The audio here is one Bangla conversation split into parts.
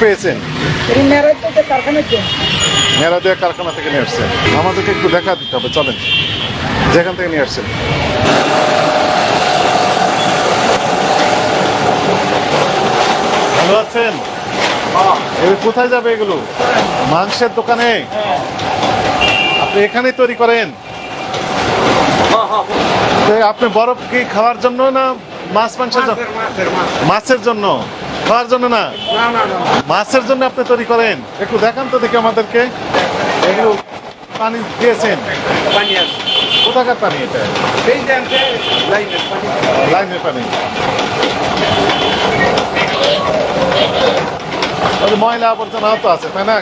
পেয়েছেন? মেরাদিয়া কারখানা থেকে নিয়ে আসছেন। আমাদেরকে একটু দেখা দিতে হবে, চলেন যেখান থেকে নিয়ে আসছেন। ভালো আছেন? এবার কোথায় যাবে এগুলো? মাংসের দোকানে? আপনি এখানেই তৈরি করেন? তো আপনি বরফ কি খাওয়ার জন্য না মাছ মাংসের জন্য? মাছের জন্য, খাওয়ার জন্য না, মাছের জন্য আপনি তৈরি করেন। একটু দেখান তো দেখি আমাদেরকে। এগুলো পানি দিয়েছেন? কোথাকার পানি এটা? লাইনের পানি। ময়লা আবর্জনা তো আছে, তাই না?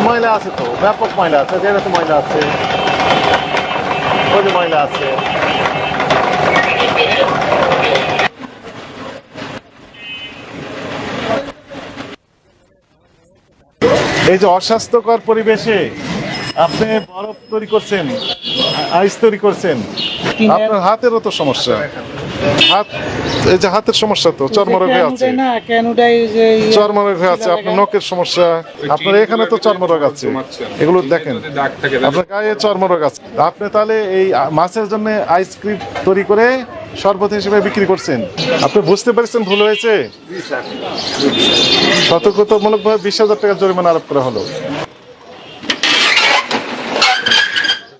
ময়লা আছে তো, ব্যাপক ময়লা আছে, যেটা ময়লা আছে, ওই যে ময়লা আছে। এই যে অস্বাস্থ্যকর পরিবেশে আপনি বরফ তৈরি করছেন, আইস তৈরি করছেন, আপনার হাতেরও তো সমস্যা। হাত, এই যে হাতের সমস্যা তো, চর্মরোগ হয়ে আছে, চর্মরোগ হয়ে আছে, আপনার নখের সমস্যা, আপনার এখানে তো চর্মরোগ আছে, এগুলো দেখেন, আপনার গায়ে চর্মরোগ আছে। আপনি তাহলে এই মাছের জন্য আইসক্রিম তৈরি করে শরবত হিসেবে বিক্রি করছেন। আপনি বুঝতে পেরেছেন ভুল হয়েছে? সতর্কতামূলকভাবে 20,000 টাকা জরিমানা আরোপ করা হলো।